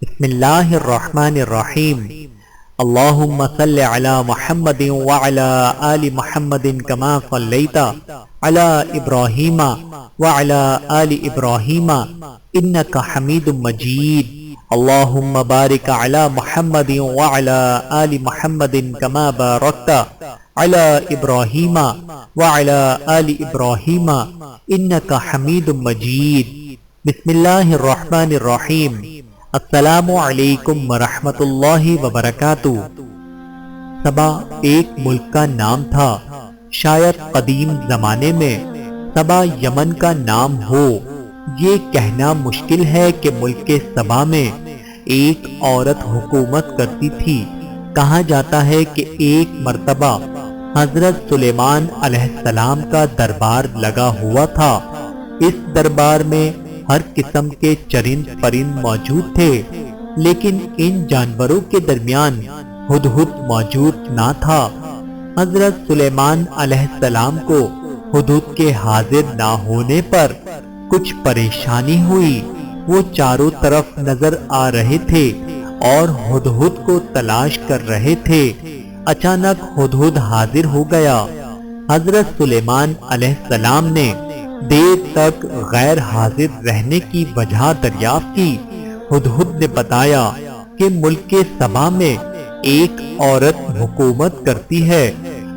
بسم اللہ الرحمن الرحیم اللہم صل علی محمد وعلی آل محمد کما صلیت علی ابراہیم وعلی آل ابراہیم انک حمید مجید اللہم بارک علی محمد وعلی آل محمد کما بارکت علی ابراہیم وعلی آل ابراہیم انک حمید مجید بسم اللہ الرحمن الرحیم السلام علیکم ورحمۃ اللہ وبرکاتہ۔ سبا ایک ملک کا نام تھا۔ شاید قدیم زمانے میں سبا یمن کا نام ہو۔ یہ کہنا مشکل ہے کہ ملک سبا میں ایک عورت حکومت کرتی تھی۔ کہا جاتا ہے کہ ایک مرتبہ حضرت سلیمان علیہ السلام کا دربار لگا ہوا تھا۔ اس دربار میں ہر قسم کے چرند پرند موجود تھے، لیکن ان جانوروں کے درمیان ہدہد موجود نہ تھا۔ حضرت سلیمان علیہ السلام کو ہدہد کے حاضر نہ ہونے پر کچھ پریشانی ہوئی۔ وہ چاروں طرف نظر آ رہے تھے اور ہدہد کو تلاش کر رہے تھے۔ اچانک ہدہد حاضر ہو گیا۔ حضرت سلیمان علیہ السلام نے دیر تک غیر حاضر رہنے کی وجہ دریافت کی۔ ہدہد نے بتایا کہ ملک سبا میں ایک عورت حکومت کرتی ہے۔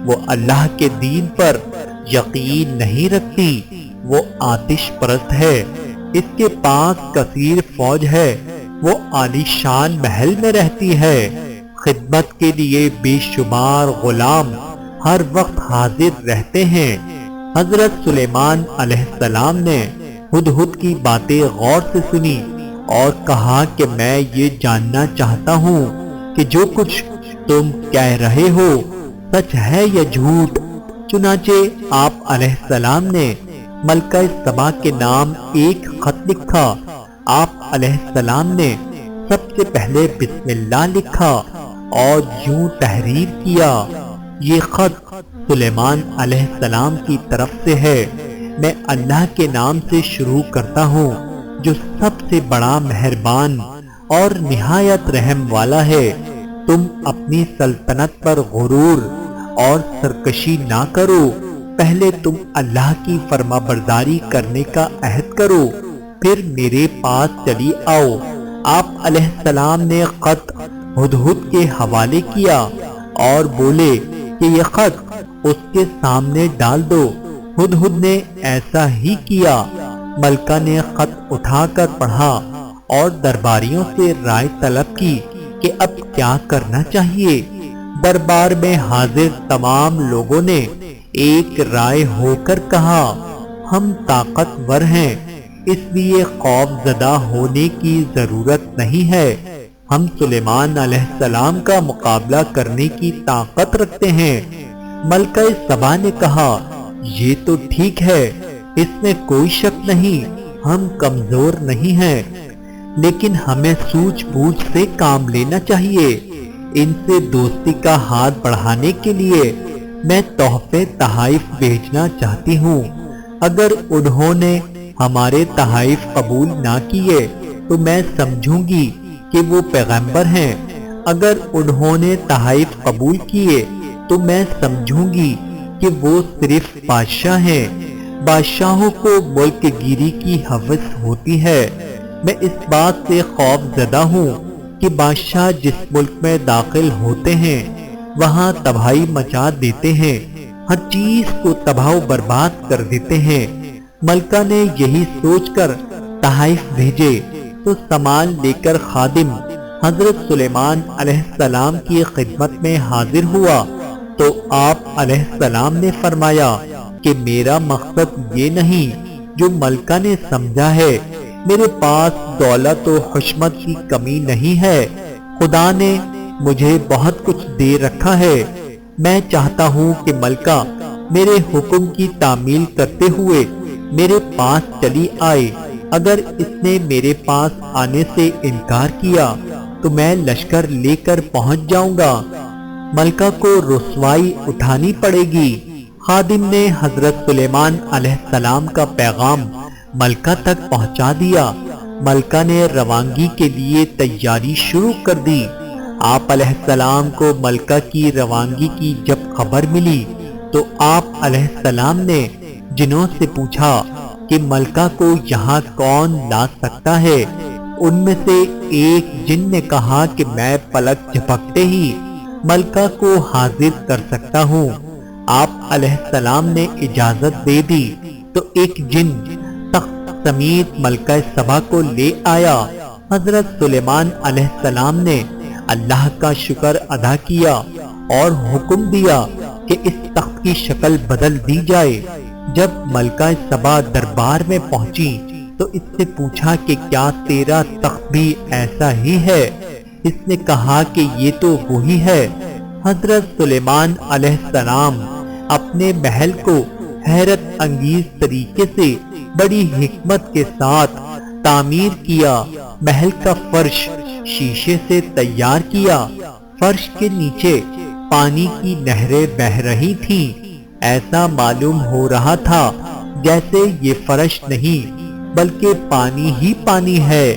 وہ اللہ کے دین پر یقین نہیں رکھتی، وہ آتش پرست ہے۔ اس کے پاس کثیر فوج ہے۔ وہ عالی شان محل میں رہتی ہے۔ خدمت کے لیے بے شمار غلام ہر وقت حاضر رہتے ہیں۔ حضرت سلیمان علیہ السلام نے ہدہد کی باتیں غور سے سنی اور کہا کہ میں یہ جاننا چاہتا ہوں کہ جو کچھ تم کہہ رہے ہو سچ ہے یا جھوٹ۔ چنانچہ آپ علیہ السلام نے ملکہ سبا کے نام ایک خط لکھا۔ آپ علیہ السلام نے سب سے پہلے بسم اللہ لکھا اور یوں تحریر کیا، یہ خط سلیمان علیہ السلام کی طرف سے ہے۔ میں اللہ کے نام سے شروع کرتا ہوں جو سب سے بڑا مہربان اور نہایت رحم والا ہے۔ تم اپنی سلطنت پر غرور اور سرکشی نہ کرو۔ پہلے تم اللہ کی فرما برداری کرنے کا عہد کرو، پھر میرے پاس چلی آؤ۔ آپ علیہ السلام نے خط ہدہد کے حوالے کیا اور بولے کہ یہ خط اس کے سامنے ڈال دو۔ ہدہد نے ایسا ہی کیا۔ ملکہ نے خط اٹھا کر پڑھا اور درباریوں سے رائے طلب کی کہ اب کیا کرنا چاہیے۔ دربار میں حاضر تمام لوگوں نے ایک رائے ہو کر کہا، ہم طاقتور ہیں، اس لیے خوف زدہ ہونے کی ضرورت نہیں ہے۔ ہم سلیمان علیہ السلام کا مقابلہ کرنے کی طاقت رکھتے ہیں۔ ملکہ سبا نے کہا، یہ تو ٹھیک ہے، اس میں کوئی شک نہیں، ہم کمزور نہیں ہیں، لیکن ہمیں سوجھ بوجھ سے کام لینا چاہیے۔ ان سے دوستی کا ہاتھ بڑھانے کے لیے میں تحفے تحائف بھیجنا چاہتی ہوں۔ اگر انہوں نے ہمارے تحائف قبول نہ کیے تو میں سمجھوں گی کہ وہ پیغمبر ہیں۔ اگر انہوں نے تحائف قبول کیے تو میں سمجھوں گی کہ وہ صرف بادشاہ ہیں۔ بادشاہوں کو ملک گیری کی ہوس ہوتی ہے۔ میں اس بات سے خوف زدہ ہوں کہ بادشاہ جس ملک میں داخل ہوتے ہیں وہاں تباہی مچا دیتے ہیں، ہر چیز کو تباہ و برباد کر دیتے ہیں۔ ملکہ نے یہی سوچ کر تحائف بھیجے تو سامان لے کر خادم حضرت سلیمان علیہ السلام کی خدمت میں حاضر ہوا تو آپ علیہ السلام نے فرمایا کہ میرا مقصد یہ نہیں جو ملکہ نے سمجھا ہے۔ میرے پاس دولت و حشمت کی کمی نہیں ہے۔ خدا نے مجھے بہت کچھ دے رکھا ہے۔ میں چاہتا ہوں کہ ملکہ میرے حکم کی تعمیل کرتے ہوئے میرے پاس چلی آئے۔ اگر اس نے میرے پاس آنے سے انکار کیا تو میں لشکر لے کر پہنچ جاؤں گا۔ ملکہ کو رسوائی اٹھانی پڑے گی۔ خادم نے حضرت سلیمان علیہ السلام کا پیغام ملکہ تک پہنچا دیا۔ ملکہ نے روانگی کے لیے تیاری شروع کر دی۔ آپ علیہ السلام کو ملکہ کی روانگی کی جب خبر ملی تو آپ علیہ السلام نے جنوں سے پوچھا کہ ملکہ کو یہاں کون لا سکتا ہے؟ ان میں سے ایک جن نے کہا کہ میں پلک جھپکتے ہی ملکہ کو حاضر کر سکتا ہوں۔ آپ علیہ السلام نے اجازت دے دی تو ایک جن تخت سمیت ملکہ سبا کو لے آیا۔ حضرت سلیمان علیہ السلام نے اللہ کا شکر ادا کیا اور حکم دیا کہ اس تخت کی شکل بدل دی جائے۔ جب ملکہ سبا دربار میں پہنچی تو اس سے پوچھا کہ کیا تیرا تخت بھی ایسا ہی ہے؟ اس نے کہا کہ یہ تو وہی ہے۔ حضرت سلیمان علیہ السلام اپنے محل کو حیرت انگیز طریقے سے بڑی حکمت کے ساتھ تعمیر کیا۔ محل کا فرش شیشے سے تیار کیا۔ فرش کے نیچے پانی کی نہریں بہہ رہی تھیں۔ ایسا معلوم ہو رہا تھا جیسے یہ فرش نہیں بلکہ پانی ہی پانی ہے۔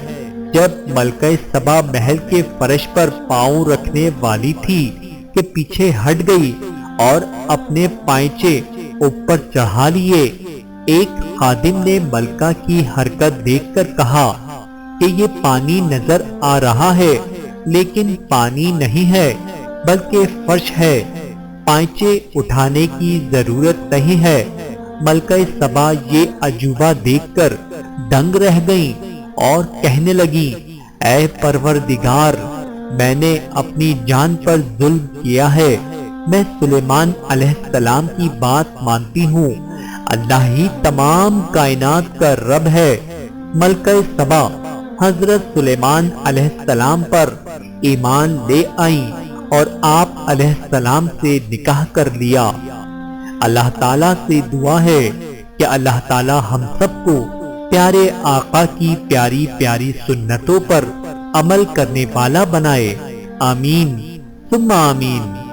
جب ملکہ سبا محل کے فرش پر پاؤں رکھنے والی تھی کہ پیچھے ہٹ گئی اور اپنے پائچے اوپر چڑھا لیے۔ ایک خادم نے ملکہ کی حرکت دیکھ کر کہا کہ یہ پانی نظر آ رہا ہے لیکن پانی نہیں ہے بلکہ فرش ہے، پائچے اٹھانے کی ضرورت نہیں ہے۔ ملکہ سبا یہ عجوبہ دیکھ کر دنگ رہ گئیں اور کہنے لگی، اے پروردگار، میں نے اپنی جان پر ظلم کیا ہے۔ میں سلیمان علیہ السلام کی بات مانتی ہوں، اللہ ہی تمام کائنات کا رب ہے۔ ملکہ سبا حضرت سلیمان علیہ السلام پر ایمان لے آئیں اور آپ علیہ السلام سے نکاح کر لیا۔ اللہ تعالیٰ سے دعا ہے کہ اللہ تعالیٰ ہم سب کو پیارے آقا کی پیاری پیاری سنتوں پر عمل کرنے والا بنائے۔ آمین ثم آمین۔